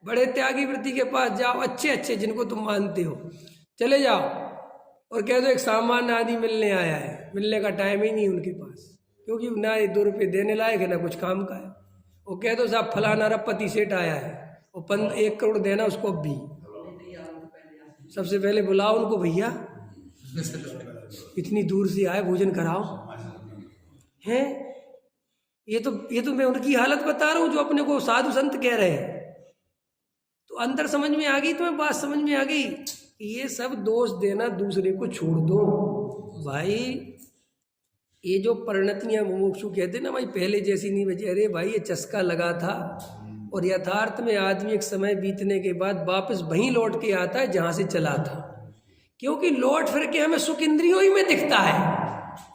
बड़े त्यागी वृत्ति के पास जाओ, अच्छे अच्छे जिनको तुम मानते हो, चले जाओ और कह दो एक सामान्य आदमी मिलने आया है, मिलने का टाइम ही नहीं उनके पास, क्योंकि ना 2 रुपये देने लायक है ना कुछ काम का है। वो कह दो साहब फलाना अरबपति सेठ आया है, वो 1 करोड़ देना उसको अब भी, सबसे पहले बुलाओ उनको, भैया इतनी दूर से आए, भोजन कराओ हैं। ये तो मैं उनकी हालत बता रहा हूँ जो अपने को साधु संत कह रहे हैं। तो अंदर समझ में आ गई, तुम्हें बात समझ में आ गई, ये सब दोष देना दूसरे को छोड़ दो भाई। ये जो परिणतियां मुमुक्षु कहते ना भाई पहले जैसी नहीं बची, अरे भाई ये चस्का लगा था, और यथार्थ में आदमी एक समय बीतने के बाद वापस वहीं लौट के आता है जहां से चला था, क्योंकि लौट फिर के हमें सुख इंद्रियों ही में दिखता है।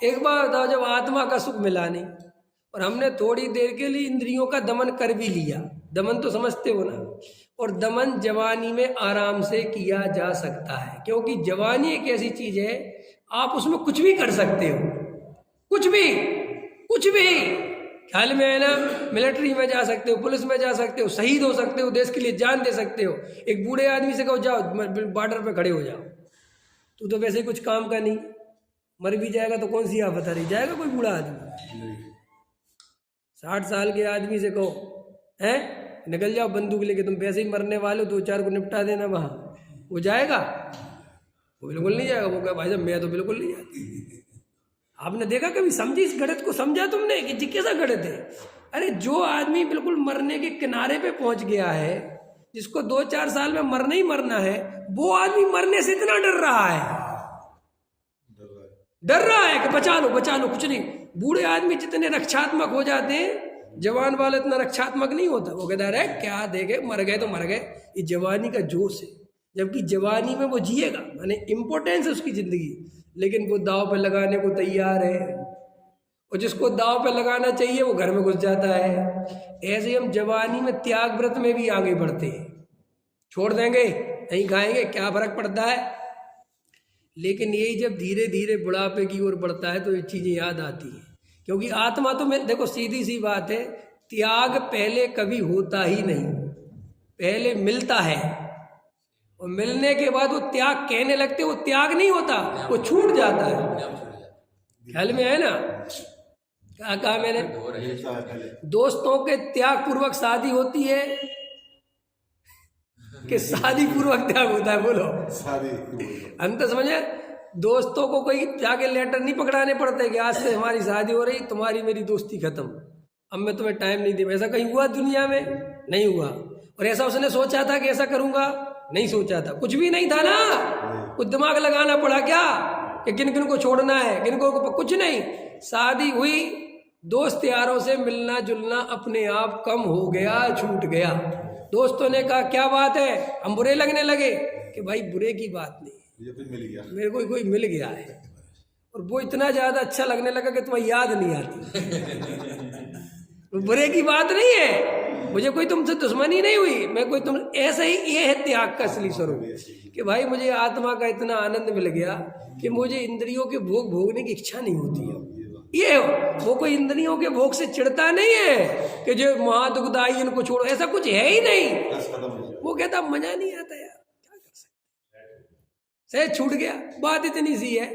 एक बार बताओ जब आत्मा का सुख मिला नहीं और हमने थोड़ी देर के लिए इंद्रियों का दमन कर भी लिया, दमन तो समझते हो ना, और दमन जवानी में आराम से किया जा सकता है, क्योंकि जवानी एक ऐसी चीज है आप उसमें कुछ भी कर सकते हो, कुछ भी ख्याल में है ना। मिलिट्री में जा सकते हो, पुलिस में जा सकते हो, शहीद हो सकते हो, देश के लिए जान दे सकते हो। एक बूढ़े आदमी से कहो जाओ बॉर्डर पे खड़े हो जाओ, तू तो वैसे ही कुछ काम का नहीं, मर भी जाएगा तो कौन सी आफत आ रही, जाएगा कोई बूढ़ा आदमी? 60 साल के आदमी से कहो हैं निकल जाओ बंदूक लेके, तुम वैसे ही मरने वाले हो, 2-4 को निपटा देना वहां, वो जाएगा? वो बिल्कुल नहीं जाएगा। वो कहा भाई साहब मैं तो बिल्कुल नहीं जाती। आपने देखा कभी, समझी इस गणित को, समझा तुमने कि जी कैसा गणित है? अरे जो आदमी बिल्कुल मरने के किनारे पे पहुंच गया है, जिसको 2-4 साल में मरना ही मरना है, वो आदमी मरने से इतना डर रहा है कि बचा लो कुछ नहीं। बूढ़े आदमी जितने रक्षात्मक हो जाते हैं, जवान वाला इतना रक्षात्मक नहीं होता। वो कहता है क्या देखे, मर गए तो मर गए, ये जवानी का जोश है। जबकि जवानी में वो जिएगा, माने इम्पोर्टेंस है उसकी जिंदगी, लेकिन वो दाव पे लगाने को तैयार है, और जिसको दाव पे लगाना चाहिए वो घर में घुस जाता है। ऐसे हम जवानी में त्याग व्रत में भी आगे बढ़ते हैं, छोड़ देंगे नहीं खाएंगे क्या फर्क पड़ता है। लेकिन यही जब धीरे धीरे बुढ़ापे की ओर बढ़ता है तो ये चीजें याद आती हैं, क्योंकि आत्मा तो मैं देखो सीधी सी बात है, त्याग पहले कभी होता ही नहीं, पहले मिलता है, और मिलने के बाद वो त्याग कहने लगते, वो त्याग नहीं होता, वो छूट जाता है। ख्याल में है ना? क्या कहा मैंने? दोस्तों के त्याग पूर्वक शादी होती है कि शादी पूर्वक त्याग होता है? बोलो अंत समझे। दोस्तों को कोई जाके लेटर नहीं पकड़ाने पड़ते कि आज से हमारी शादी हो रही, तुम्हारी मेरी दोस्ती खत्म, अब मैं तुम्हें टाइम नहीं दे। ऐसा कहीं हुआ दुनिया में? नहीं हुआ। और ऐसा उसने सोचा था कि ऐसा करूंगा? नहीं सोचा था, कुछ भी नहीं था ना, कुछ दिमाग लगाना पड़ा क्या कि किन किन को छोड़ना है, किन को, कुछ नहीं। शादी हुई, दोस्त यारों से मिलना जुलना अपने आप कम हो गया, छूट गया। दोस्तों ने कहा क्या बात है, हम बुरे लगने लगे कि भाई बुरे की बात नहीं, मेरे को कोई मिल गया है, और वो इतना ज्यादा अच्छा लगने लगा कि तुम्हें याद नहीं आती। बुरे की बात नहीं है, मुझे कोई तुमसे दुश्मनी नहीं हुई, मैं कोई तुम ऐसा ही, ये है त्याग का असली स्वरूप कि भाई मुझे आत्मा का इतना आनंद मिल गया कि मुझे इंद्रियों के भोग भोगने की इच्छा नहीं होती है। ये वो कोई इंद्रियों के भोग से चिढ़ता नहीं है कि जो महादुखदाई इनको छोड़ो, ऐसा कुछ है ही नहीं। वो कहता मजा नहीं आता यार, क्या कर सकते, सही छूट गया, बात इतनी सी है।